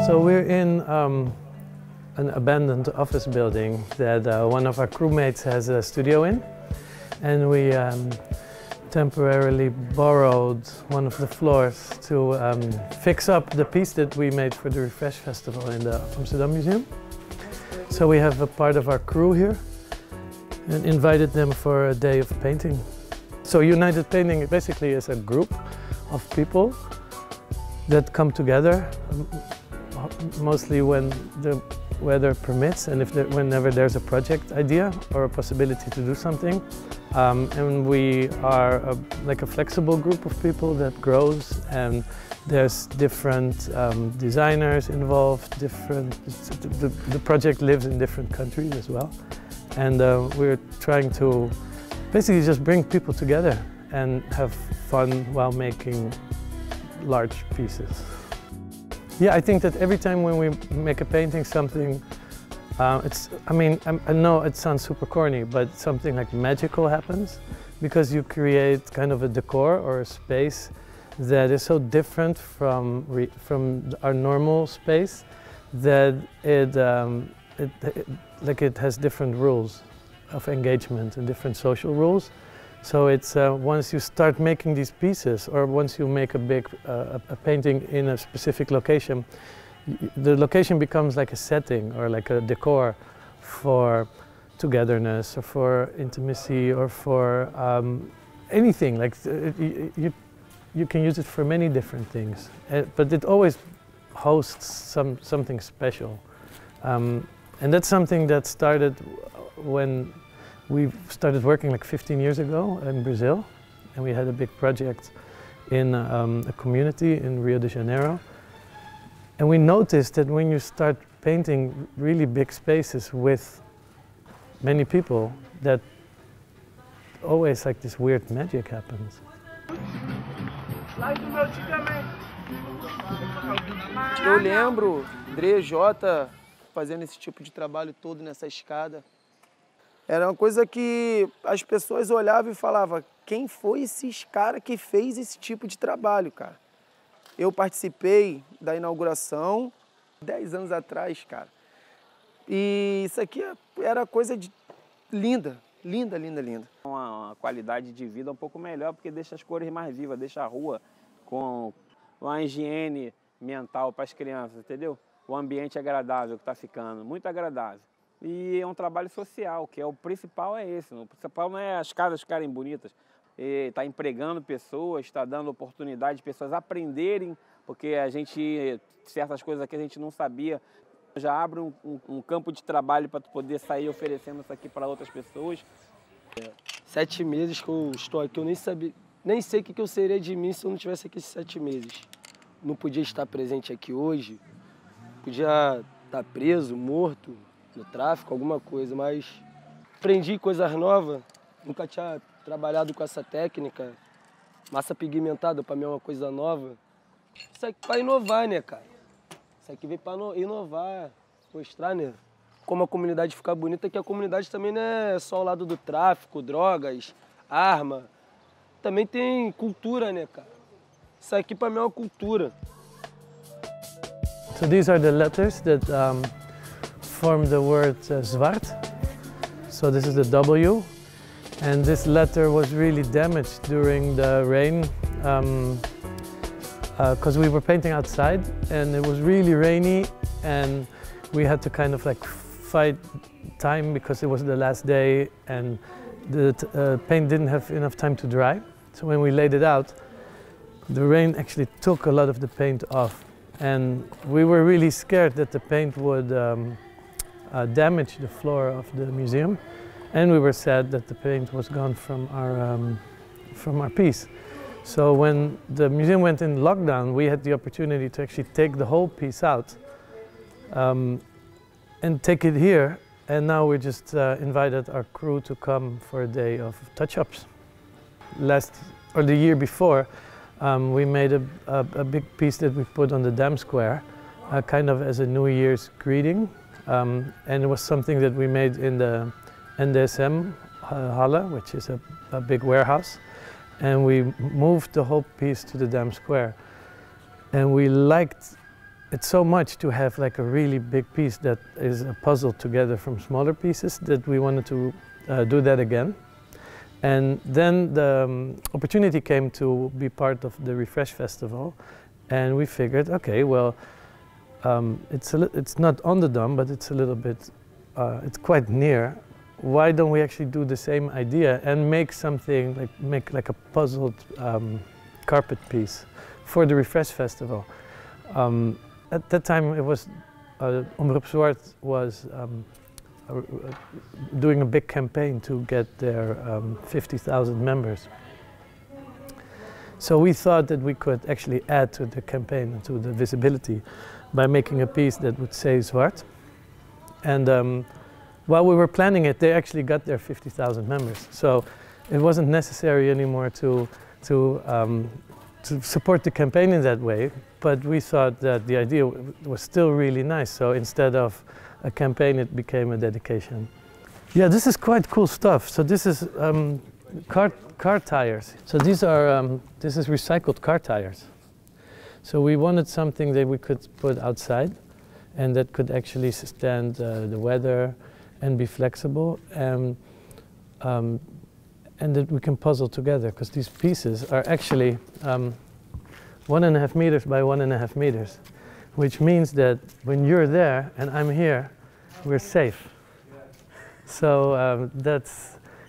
So we're in an abandoned office building that one of our crewmates has a studio in, and we temporarily borrowed one of the floors to fix up the piece that we made for the Refresh Festival in the Amsterdam Museum. So we have a part of our crew here and invited them for a day of painting. So United Painting basically is a group of people that come together, mostly when the weather permits and whenever there's a project idea or a possibility to do something. And we are like a flexible group of people that grows, and there's different designers involved, the project lives in different countries as well. And we're trying to basically just bring people together and have fun while making large pieces. Yeah, I think that every time when we make a painting, something, I know it sounds super corny, but something like magical happens, because you create kind of a decor or a space that is so different from our normal space that it has different rules of engagement and different social rules. So it's once you start making these pieces, or once you make a painting in a specific location, the location becomes like a setting or like a decor for togetherness or for intimacy or for anything. Like you can use it for many different things, but it always hosts something special. And that's something that started when we started working like 15 years ago in Brazil, and we had a big project in a community in Rio de Janeiro. And we noticed that when you start painting really big spaces with many people, that always like this weird magic happens. Eu lembro Dre Urhahn fazendo esse tipo de trabalho todo nessa escada. Era uma coisa que as pessoas olhavam e falavam: quem foi esses caras que fez esse tipo de trabalho, cara? Eu participei da inauguração 10 anos atrás, cara. E isso aqui era coisa linda, linda, linda, linda. Uma qualidade de vida um pouco melhor, porque deixa as cores mais vivas, deixa a rua com uma higiene mental para as crianças, entendeu? O ambiente agradável que está ficando, muito agradável. E é um trabalho social, que é o principal é esse. O principal não é as casas ficarem bonitas. Está empregando pessoas, está dando oportunidade de pessoas aprenderem, porque certas coisas aqui a gente não sabia. Já abre um campo de trabalho para tu poder sair oferecendo isso aqui para outras pessoas. 7 meses que eu estou aqui, eu nem sei o que eu seria de mim se eu não tivesse aqui esses 7 meses. Não podia estar presente aqui hoje, podia estar preso, morto, no tráfico, alguma coisa, mas aprendi coisas novas, nunca tinha trabalhado com essa técnica. Massa pigmentada para mim é uma coisa nova. Isso aqui para inovar, né, cara? Isso aqui veio para inovar, mostrar, né? Como a comunidade ficar bonita, que a comunidade também não é só o lado do tráfico, drogas, arma. Também tem cultura, né, cara? Isso aqui para mim é uma cultura. So these are the letters that form the word zwart. So this is the W, and this letter was really damaged during the rain because we were painting outside and it was really rainy, and we had to kind of like fight time because it was the last day and the paint didn't have enough time to dry. So when we laid it out, the rain actually took a lot of the paint off, and we were really scared that the paint would damage the floor of the museum, and we were sad that the paint was gone from our piece. So when the museum went in lockdown, we had the opportunity to actually take the whole piece out and take it here, and now we just invited our crew to come for a day of touch-ups. The year before, we made a big piece that we put on the Dam Square, kind of as a New Year's greeting. And it was something that we made in the NDSM Halle, which is a big warehouse. And we moved the whole piece to the Dam Square. And we liked it's so much to have like a really big piece that is a puzzle together from smaller pieces that we wanted to do that again. And then the opportunity came to be part of the Refresh Festival, and we figured, okay, well, it's not on the Dam, but it's a little bit, it's quite near. Why don't we actually do the same idea and make something, make a puzzled carpet piece for the Refresh Festival? At that time, it was Omroep Zwart was doing a big campaign to get their 50,000 members. So we thought that we could actually add to the campaign and to the visibility by making a piece that would say Zwart. And while we were planning it, they actually got their 50,000 members. So it wasn't necessary anymore to support the campaign in that way, but we thought that the idea was still really nice. So instead of a campaign, it became a dedication. Yeah, this is quite cool stuff. So this is car tires. So these are, this is recycled car tires. So we wanted something that we could put outside and that could actually stand the weather and be flexible, and that we can puzzle together, because these pieces are actually 1.5 meters by 1.5 meters, which means that when you're there and I'm here, we're safe. So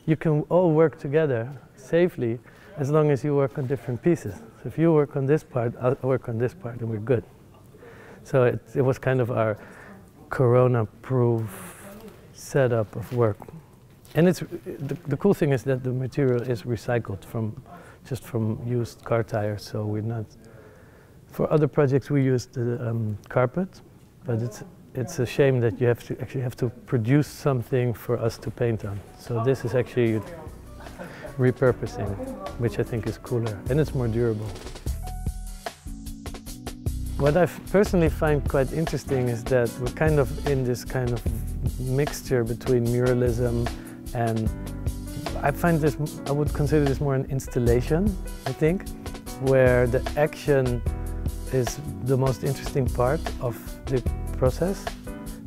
you can all work together safely as long as you work on different pieces. So if you work on this part, I'll work on this part, and we're good. So it was kind of our corona-proof setup of work. And it's, the cool thing is that the material is recycled just from used car tires, so we're not... For other projects we used carpet, but it's a shame that you actually have to produce something for us to paint on. So this is actually repurposing, which I think is cooler, and it's more durable. What I personally find quite interesting is that we're kind of in this kind of mixture between muralism and I find this, I would consider this more an installation, I think, where the action is the most interesting part of the process.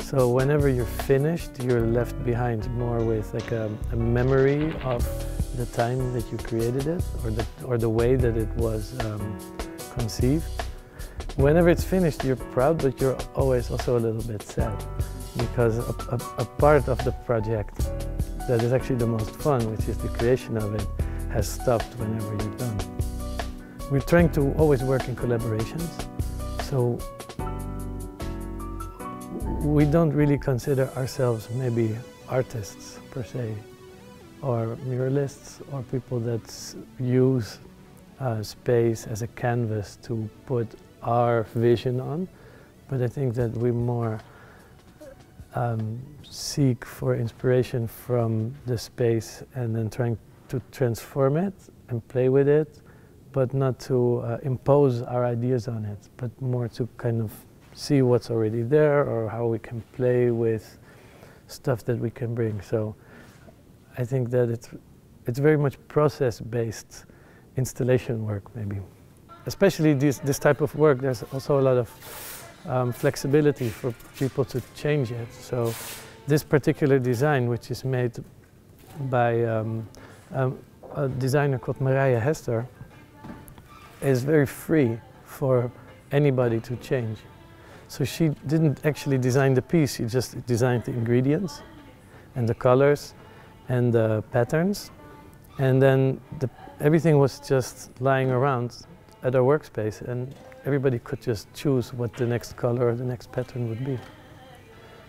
So whenever you're finished, you're left behind more with like a memory of the time that you created it, or the way that it was conceived. Whenever it's finished, you're proud, but you're always also a little bit sad, because a part of the project that is actually the most fun, which is the creation of it, has stopped whenever you're done. We're trying to always work in collaborations, so we don't really consider ourselves maybe artists per se, or muralists, or people that use space as a canvas to put our vision on, but I think that we more seek for inspiration from the space and then trying to transform it and play with it, but not to impose our ideas on it, but more to kind of see what's already there or how we can play with stuff that we can bring. So I think that it's very much process-based installation work, maybe. Especially this type of work, there's also a lot of flexibility for people to change it. So this particular design, which is made by a designer called Marije Hester, is very free for anybody to change. So she didn't actually design the piece, she just designed the ingredients and the colors and the patterns. And then everything was just lying around at our workspace, and everybody could just choose what the next color or the next pattern would be.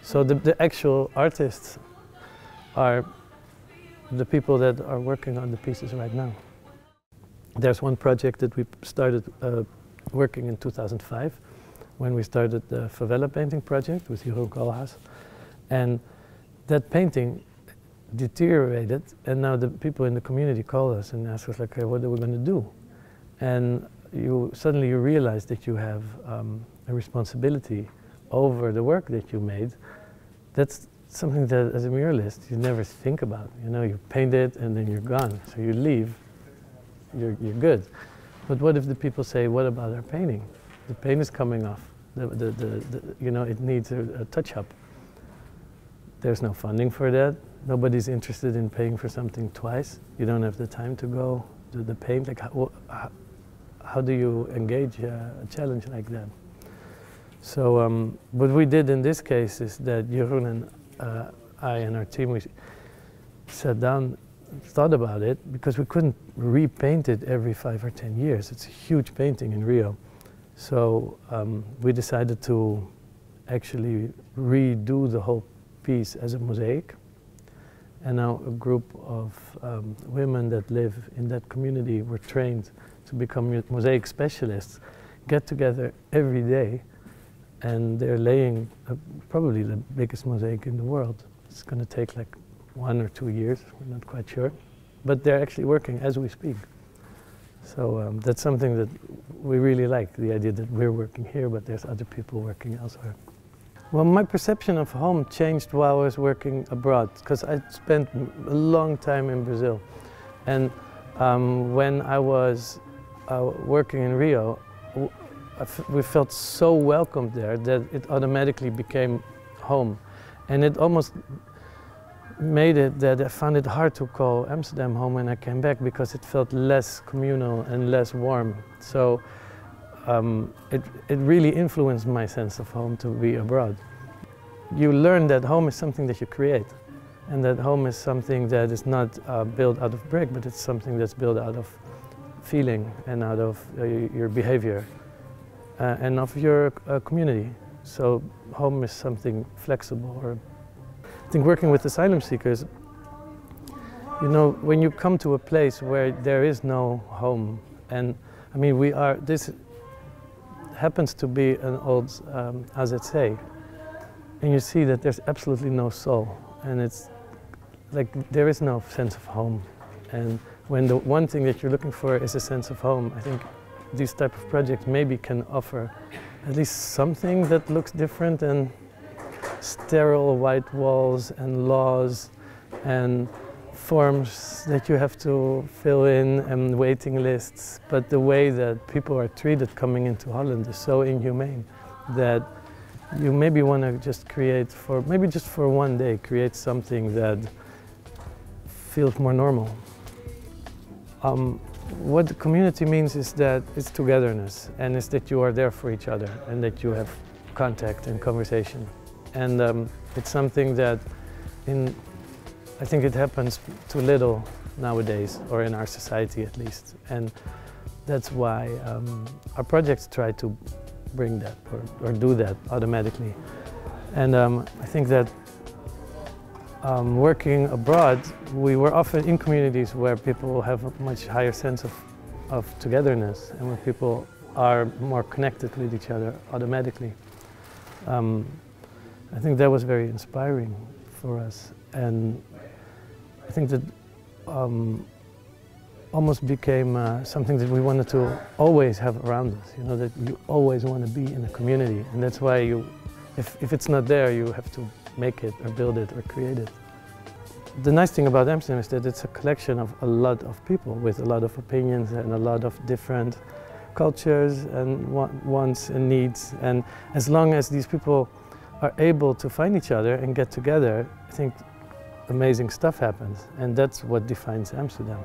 So the actual artists are the people that are working on the pieces right now. There's one project that we started working in 2005, when we started the Favela painting project with Jeroen Koolhaas. And that painting deteriorated, and now the people in the community call us and ask us, like, hey, what are we going to do? And suddenly you realize that you have a responsibility over the work that you made. That's something that, as a muralist, you never think about. You know, you paint it and then you're gone. So you leave, you're good. But what if the people say, what about our painting? The paint is coming off. You know, it needs a touch-up. There's no funding for that. Nobody's interested in paying for something twice. You don't have the time to go do the paint. Like, how do you engage a challenge like that? So what we did in this case is that Jeroen and I and our team, we sat down, thought about it, because we couldn't repaint it every 5 or 10 years. It's a huge painting in Rio. So we decided to actually redo the whole piece as a mosaic. And now a group of women that live in that community were trained to become mosaic specialists, get together every day, and they're laying probably the biggest mosaic in the world. It's going to take like 1 or 2 years, we're not quite sure. But they're actually working as we speak. So that's something that we really like, the idea that we're working here, but there's other people working elsewhere. Well, my perception of home changed while I was working abroad, because I spent a long time in Brazil. And when I was working in Rio, we felt so welcomed there that it automatically became home. And it almost made it that I found it hard to call Amsterdam home when I came back, because it felt less communal and less warm. So it really influenced my sense of home to be abroad. You learn that home is something that you create, and that home is something that is not built out of brick, but it's something that's built out of feeling and out of your behavior and of your community. So home is something flexible. Or I think working with asylum seekers, you know, when you come to a place where there is no home, and I mean, this happens to be an old AZC, and you see that there's absolutely no soul, and it's like there is no sense of home. And when the one thing that you're looking for is a sense of home, I think these type of projects maybe can offer at least something that looks different than sterile white walls and laws and forms that you have to fill in and waiting lists. But the way that people are treated coming into Holland is so inhumane that you maybe want to just create maybe just for one day, create something that feels more normal. What the community means is that it's togetherness, and it's that you are there for each other, and that you have contact and conversation. And it's something that I think it happens too little nowadays, or in our society at least. And that's why our projects try to bring that or do that automatically. And I think that working abroad, we were often in communities where people have a much higher sense of togetherness, and where people are more connected with each other automatically. I think that was very inspiring for us, and I think that almost became something that we wanted to always have around us. You know, that you always want to be in a community, and that's why if it's not there, you have to make it or build it or create it. The nice thing about Amsterdam is that it's a collection of a lot of people with a lot of opinions and a lot of different cultures and wants and needs. And as long as these people are able to find each other and get together, I think amazing stuff happens. And that's what defines Amsterdam.